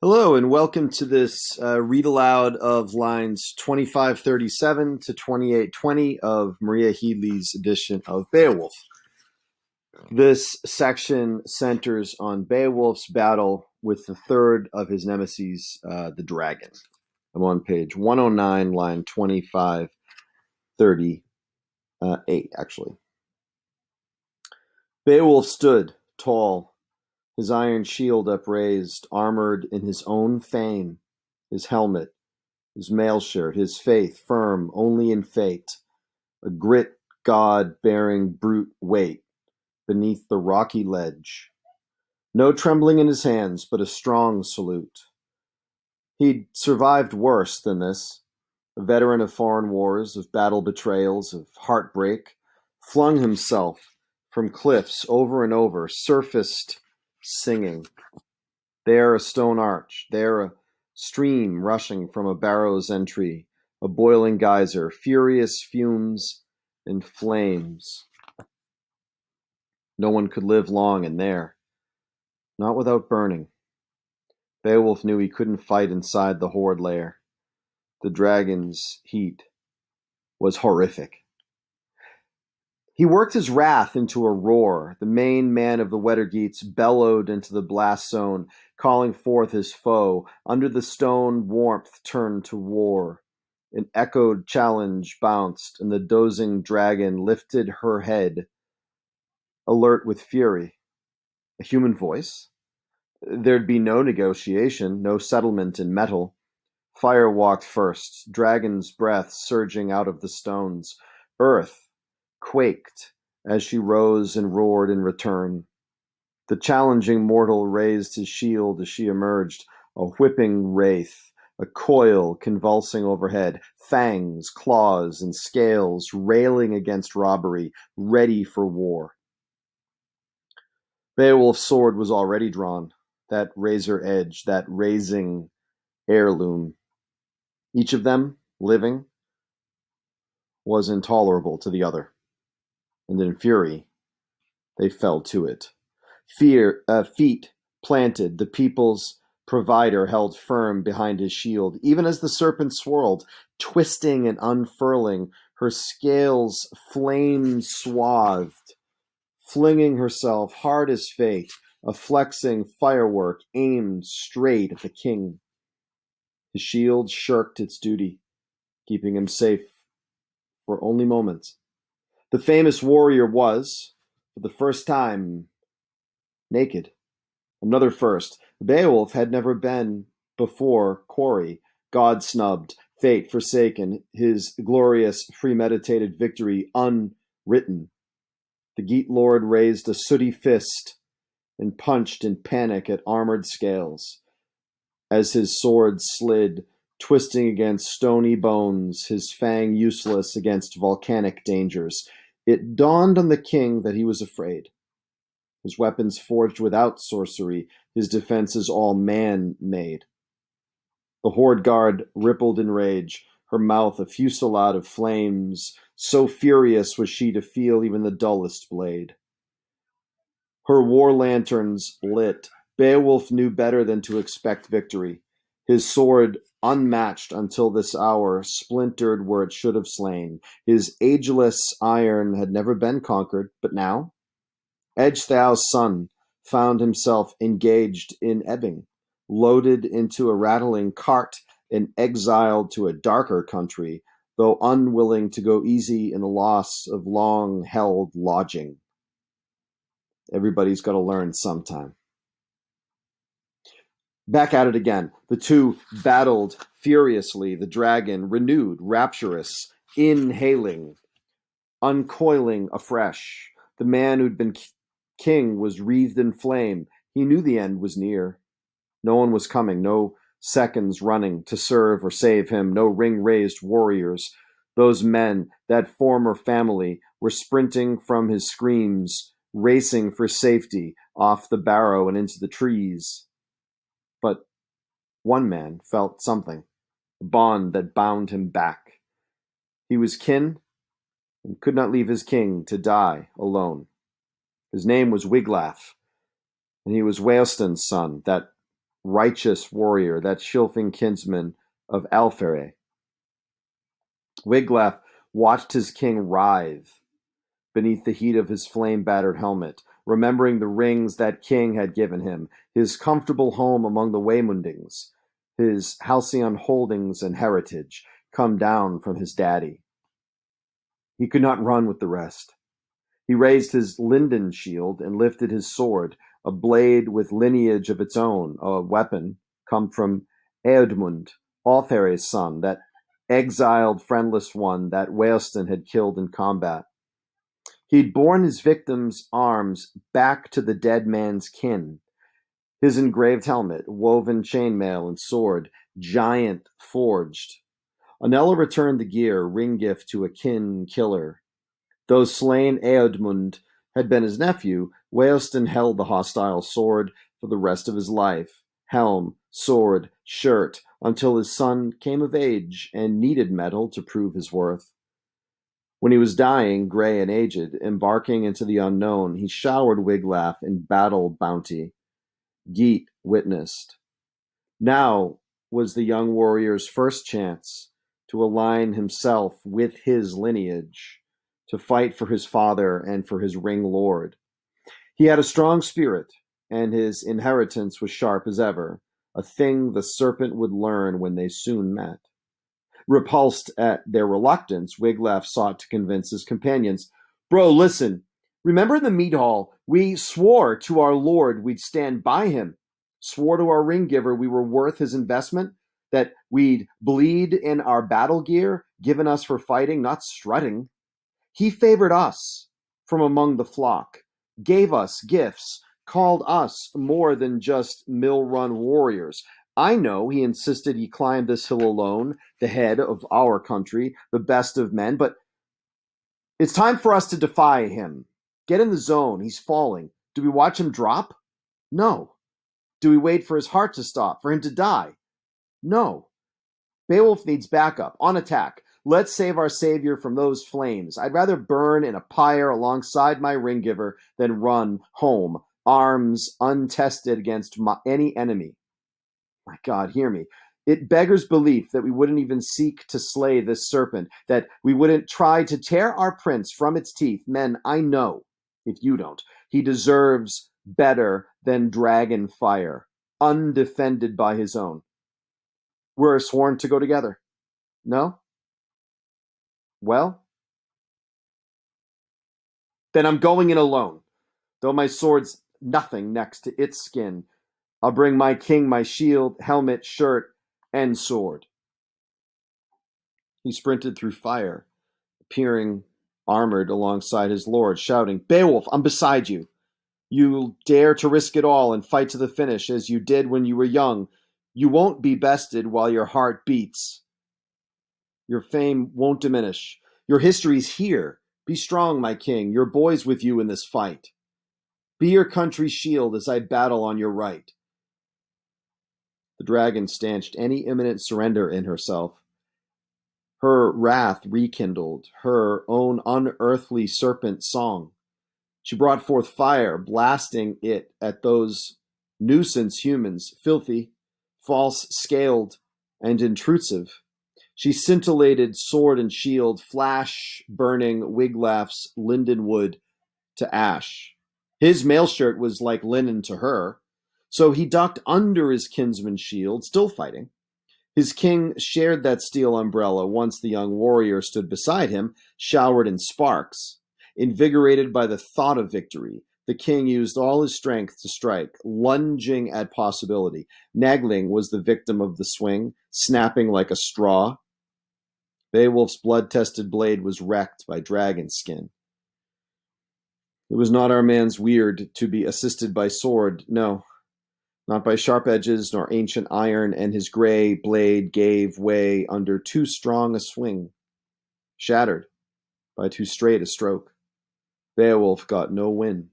Hello, and welcome to this read aloud of lines 2537 to 2820 of Maria Headley's edition of Beowulf. This section centers on Beowulf's battle with the third of his nemeses, the dragon. I'm on page 109, line 2538, actually. Beowulf stood, tall, his iron shield upraised, armored in his own fame, his helmet, his mail shirt, his faith firm only in fate, a grit god bearing brute weight beneath the rocky ledge. No trembling in his hands, but a strong salute. He'd survived worse than this, a veteran of foreign wars, of battle betrayals, of heartbreak, flung himself from cliffs over and over, surfaced singing. There a stone arch, there a stream rushing from a barrow's entry, a boiling geyser, furious fumes and flames. No one could live long in there, not without burning. Beowulf knew he couldn't fight inside the horde lair. The dragon's heat was horrific. He worked his wrath into a roar. The main man of the Wettergeats bellowed into the blast zone, calling forth his foe. Under the stone, warmth turned to war. An echoed challenge bounced, and the dozing dragon lifted her head, alert with fury. A human voice? There'd be no negotiation, no settlement in metal. Fire walked first, dragon's breath surging out of the stones. Earth quaked as she rose and roared in return. The challenging mortal raised his shield as she emerged, a whipping wraith, a coil convulsing overhead, fangs, claws, and scales railing against robbery, ready for war. Beowulf's sword was already drawn, that razor edge, that razing heirloom. Each of them, living, was intolerable to the other, and in fury they fell to it. Feet planted, the people's provider held firm behind his shield, even as the serpent swirled, twisting and unfurling, her scales flame-swathed, flinging herself hard as fate, a flexing firework aimed straight at the king. His shield shirked its duty, keeping him safe for only moments. The famous warrior was, for the first time, naked. Another first. Beowulf had never been before quarry, God snubbed, fate forsaken, his glorious premeditated victory unwritten. The Geat Lord raised a sooty fist and punched in panic at armored scales. As his sword slid, twisting against stony bones, his fang useless against volcanic dangers, it dawned on the king that he was afraid. His weapons forged without sorcery, his defenses all man-made. The horde guard rippled in rage, her mouth a fusillade of flames, so furious was she to feel even the dullest blade. Her war lanterns lit. Beowulf knew better than to expect victory. His sword, unmatched until this hour, splintered where it should have slain. His ageless iron had never been conquered, but now Ecgtheow's son found himself engaged in ebbing, loaded into a rattling cart and exiled to a darker country, though unwilling to go easy in the loss of long-held lodging. Everybody's got to learn sometime. Back at it again. The two battled furiously, the dragon renewed, rapturous, inhaling, uncoiling afresh. The man who'd been king was wreathed in flame. He knew the end was near. No one was coming, no seconds running to serve or save him, no ring-raised warriors. Those men, that former family, were sprinting from his screams, racing for safety off the barrow and into the trees. But one man felt something, a bond that bound him back. He was kin and could not leave his king to die alone. His name was Wiglaf, and he was Weohstan's son, that righteous warrior, that Shilfing kinsman of Alfere. Wiglaf watched his king writhe beneath the heat of his flame-battered helmet, remembering the rings that king had given him, his comfortable home among the Waymundings, his halcyon holdings and heritage come down from his daddy. He could not run with the rest. He raised his linden shield and lifted his sword, a blade with lineage of its own, a weapon come from Eadmund, Althere's son, that exiled friendless one that Weohstan had killed in combat. He'd borne his victim's arms back to the dead man's kin. His engraved helmet, woven chainmail and sword, giant forged. Anella returned the gear, ring gift to a kin killer. Though slain Eadmund had been his nephew, Weohstan held the hostile sword for the rest of his life. Helm, sword, shirt, until his son came of age and needed metal to prove his worth. When he was dying, gray and aged, embarking into the unknown, he showered Wiglaf in battle bounty. Geet witnessed. Now was the young warrior's first chance to align himself with his lineage, to fight for his father and for his ring lord. He had a strong spirit, and his inheritance was sharp as ever, a thing the serpent would learn when they soon met. Repulsed at their reluctance, Wiglaf sought to convince his companions. Bro, listen. Remember in the mead hall, we swore to our lord we'd stand by him. Swore to our ring giver we were worth his investment, that we'd bleed in our battle gear given us for fighting, not strutting. He favored us from among the flock, gave us gifts, called us more than just mill-run warriors. I know he insisted he climb this hill alone, the head of our country, the best of men, but it's time for us to defy him. Get in the zone. He's falling. Do we watch him drop? No. Do we wait for his heart to stop, for him to die? No. Beowulf needs backup, on attack. Let's save our savior from those flames. I'd rather burn in a pyre alongside my ring giver than run home, arms untested against any enemy. My God, hear me. It beggars belief that we wouldn't even seek to slay this serpent, that we wouldn't try to tear our prince from its teeth. Men, I know, if you don't, he deserves better than dragon fire, undefended by his own. We're sworn to go together. No? Well, then I'm going in alone. Though my sword's nothing next to its skin, I'll bring my king my shield, helmet, shirt, and sword. He sprinted through fire, appearing armored alongside his lord, shouting, Beowulf, I'm beside you. You'll dare to risk it all and fight to the finish as you did when you were young. You won't be bested while your heart beats. Your fame won't diminish. Your history's here. Be strong, my king. Your boy's with you in this fight. Be your country's shield as I battle on your right. The dragon stanched any imminent surrender in herself. Her wrath rekindled, her own unearthly serpent song. She brought forth fire, blasting it at those nuisance humans, filthy, false-scaled, and intrusive. She scintillated sword and shield, flash-burning Wiglaf's linden wood to ash. His mail shirt was like linen to her, so he ducked under his kinsman's shield, still fighting. His king shared that steel umbrella once the young warrior stood beside him, showered in sparks. Invigorated by the thought of victory, the king used all his strength to strike, lunging at possibility. Nagling was the victim of the swing, snapping like a straw. Beowulf's blood-tested blade was wrecked by dragon skin. It was not our man's weird to be assisted by sword, no, not by sharp edges nor ancient iron, and his gray blade gave way under too strong a swing, shattered by too straight a stroke. Beowulf got no win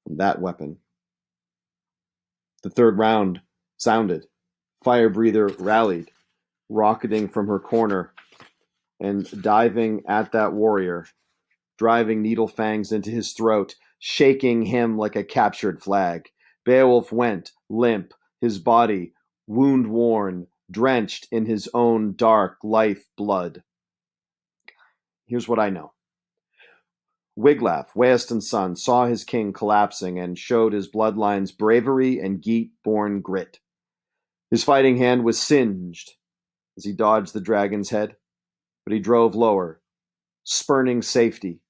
from that weapon. The third round sounded. Firebreather rallied, rocketing from her corner and diving at that warrior, driving needle fangs into his throat, shaking him like a captured flag. Beowulf went, limp, his body wound-worn, drenched in his own dark life-blood. Here's what I know. Wiglaf, Weohstan's son, saw his king collapsing and showed his bloodline's bravery and Geat-born grit. His fighting hand was singed as he dodged the dragon's head, but he drove lower, spurning safety,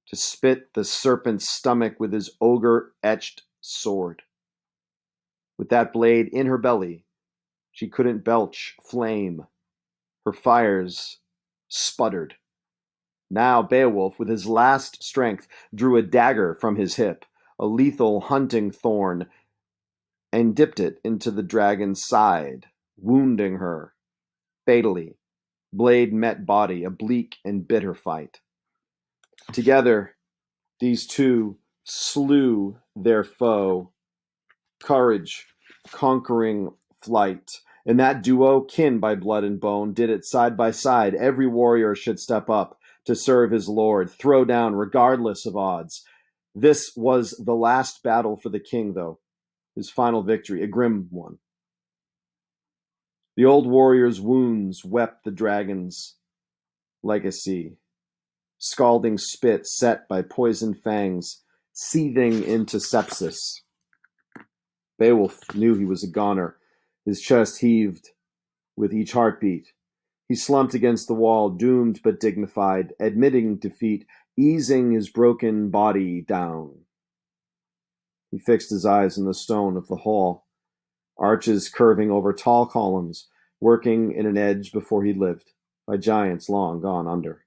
to spit the serpent's stomach with his ogre-etched sword. With that blade in her belly, she couldn't belch flame. Her fires sputtered. Now Beowulf, with his last strength, drew a dagger from his hip, a lethal hunting thorn, and dipped it into the dragon's side, wounding her fatally. Blade met body, a bleak and bitter fight. Together, these two slew their foe, courage conquering flight. And that duo, kin by blood and bone, did it side by side. Every warrior should step up to serve his lord, throw down regardless of odds. This was the last battle for the king, though, his final victory, a grim one. The old warrior's wounds wept the dragon's legacy. Scalding spit set by poisoned fangs, seething into sepsis. Beowulf knew he was a goner. His chest heaved with each heartbeat. He slumped against the wall, doomed but dignified, admitting defeat, easing his broken body down. He fixed his eyes on the stone of the hall, arches curving over tall columns, working in an edge before he lived, by giants long gone under.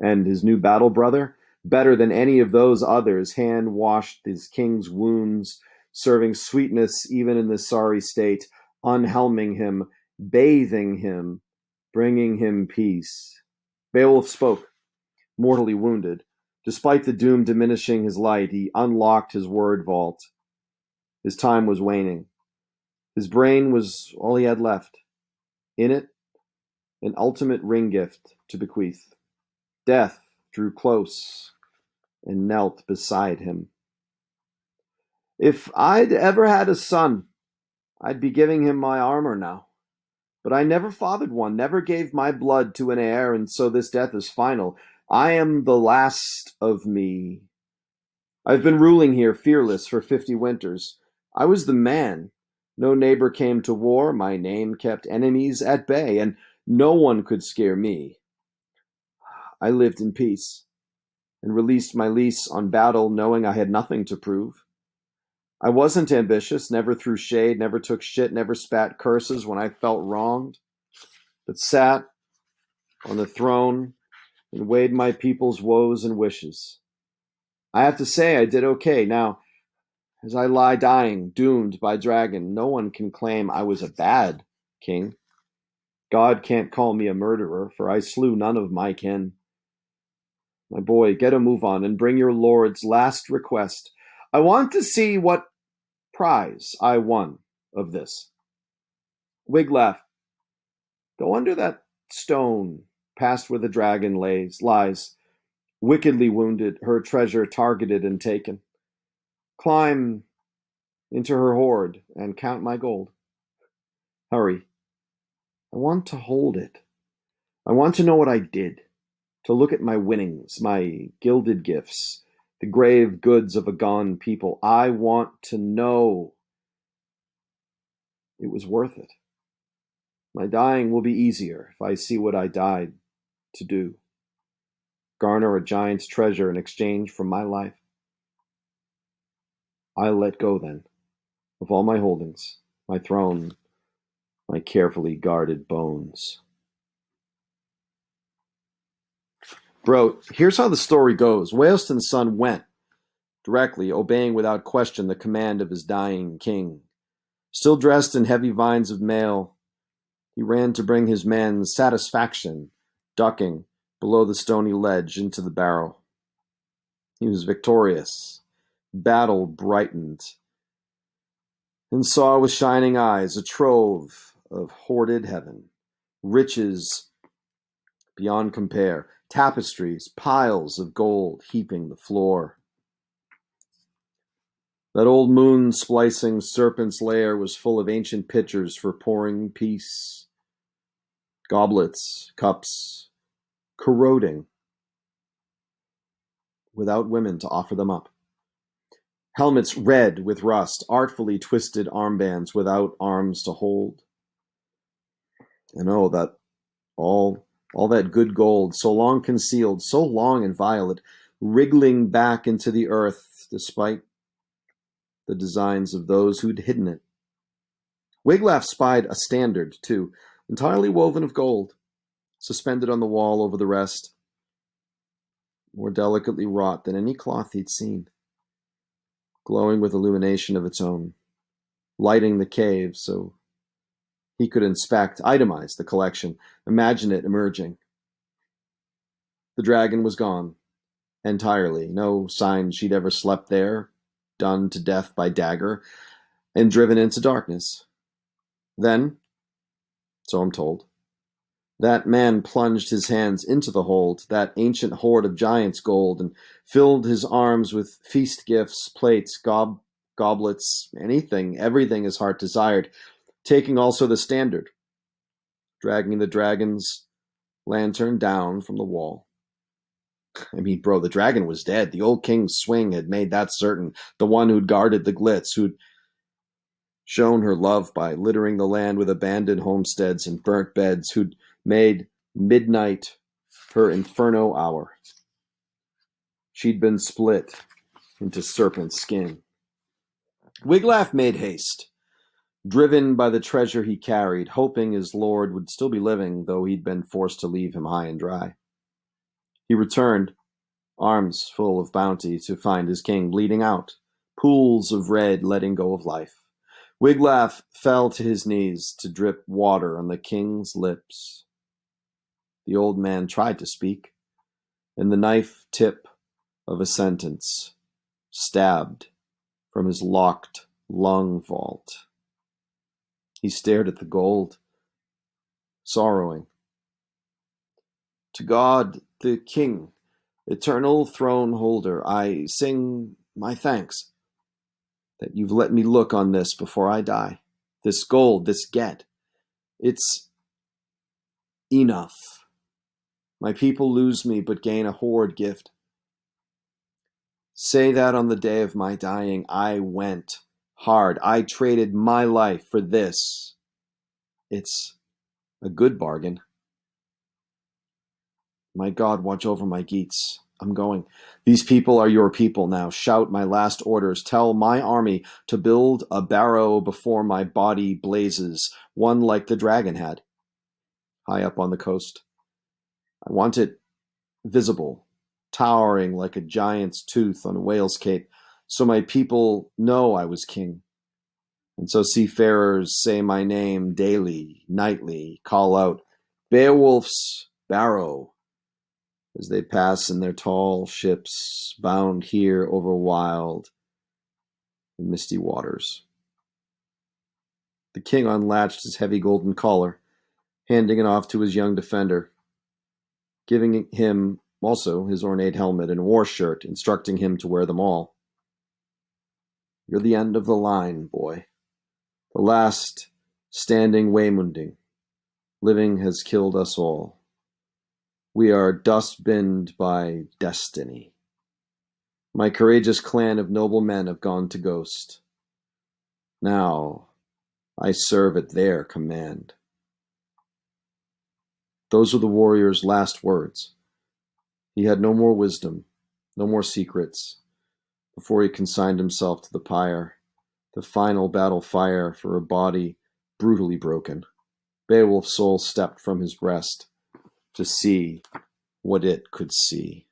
And his new battle brother, better than any of those others, hand washed his king's wounds, serving sweetness even in this sorry state, unhelming him, bathing him, bringing him peace. Beowulf spoke, mortally wounded. Despite the doom diminishing his light, he unlocked his word vault. His time was waning. His brain was all he had left. In it, an ultimate ring gift to bequeath. Death drew close and knelt beside him. If I'd ever had a son, I'd be giving him my armor now. But I never fathered one, never gave my blood to an heir, and so this death is final. I am the last of me. I've been ruling here fearless for 50 winters. I was the man. No neighbor came to war, my name kept enemies at bay, and no one could scare me. I lived in peace, and released my lease on battle knowing I had nothing to prove. I wasn't ambitious, never threw shade, never took shit, never spat curses when I felt wronged, but sat on the throne and weighed my people's woes and wishes. I have to say I did okay. Now, as I lie dying, doomed by dragon, no one can claim I was a bad king. God can't call me a murderer, for I slew none of my kin. My boy, get a move on and bring your lord's last request. I want to see what prize I won of this. Wiglaf, go under that stone past where the dragon lies, wickedly wounded, her treasure targeted and taken. Climb into her hoard and count my gold. Hurry. I want to hold it. I want to know what I did, to look at my winnings, my gilded gifts, the grave goods of a gone people. I want to know it was worth it. My dying will be easier if I see what I died to do. Garner a giant's treasure in exchange for my life. I'll let go then of all my holdings, my throne, my carefully guarded bones. Bro, here's how the story goes. Weohstan's son went, directly, obeying without question the command of his dying king. Still dressed in heavy vines of mail, he ran to bring his men satisfaction, ducking below the stony ledge into the barrow. He was victorious. Battle brightened, and saw with shining eyes a trove of hoarded heaven, riches beyond compare, tapestries, piles of gold heaping the floor. That old moon-splicing serpent's lair was full of ancient pitchers for pouring peace, goblets, cups, corroding, without women to offer them up. Helmets red with rust, artfully twisted armbands without arms to hold. And oh, that all that good gold, so long concealed, so long in violet, wriggling back into the earth despite the designs of those who'd hidden it. Wiglaf spied a standard, too, entirely woven of gold, suspended on the wall over the rest, more delicately wrought than any cloth he'd seen, glowing with illumination of its own, lighting the cave so he could inspect, itemize the collection, imagine it emerging. The dragon was gone, entirely, no sign she'd ever slept there, done to death by dagger, and driven into darkness. Then, so I'm told, that man plunged his hands into the hold, that ancient hoard of giants' gold, and filled his arms with feast gifts, plates, goblets, anything, everything his heart desired, taking also the standard, dragging the dragon's lantern down from the wall. I mean, bro, the dragon was dead. The old king's swing had made that certain. The one who'd guarded the glitz, who'd shown her love by littering the land with abandoned homesteads and burnt beds, who'd made midnight her inferno hour. She'd been split into serpent skin. Wiglaf made haste, driven by the treasure he carried, hoping his lord would still be living, though he'd been forced to leave him high and dry. He returned, arms full of bounty, to find his king bleeding out, pools of red letting go of life. Wiglaf fell to his knees to drip water on the king's lips. The old man tried to speak, and the knife tip of a sentence stabbed from his locked lung vault. He stared at the gold, sorrowing. To God, the King, eternal throne holder, I sing my thanks that you've let me look on this before I die. This gold, this get, it's enough. My people lose me, but gain a hoard gift. Say that on the day of my dying, I went hard. I traded my life for this. It's a good bargain. My God, watch over my Geats. I'm going. These people are your people now. Shout my last orders. Tell my army to build a barrow before my body blazes, one like the dragon had, high up on the coast. I want it visible, towering like a giant's tooth on a whale's cape, so my people know I was king. And so seafarers say my name daily, nightly, call out, Beowulf's barrow, as they pass in their tall ships, bound here over wild and misty waters. The king unlatched his heavy golden collar, handing it off to his young defender, giving him also his ornate helmet and war shirt, instructing him to wear them all. You're the end of the line, boy. The last standing Waymunding. Living has killed us all. We are dust-binned by destiny. My courageous clan of noble men have gone to ghost. Now I serve at their command. Those were the warrior's last words. He had no more wisdom, no more secrets, before he consigned himself to the pyre, the final battle fire for a body brutally broken. Beowulf's soul stepped from his breast to see what it could see.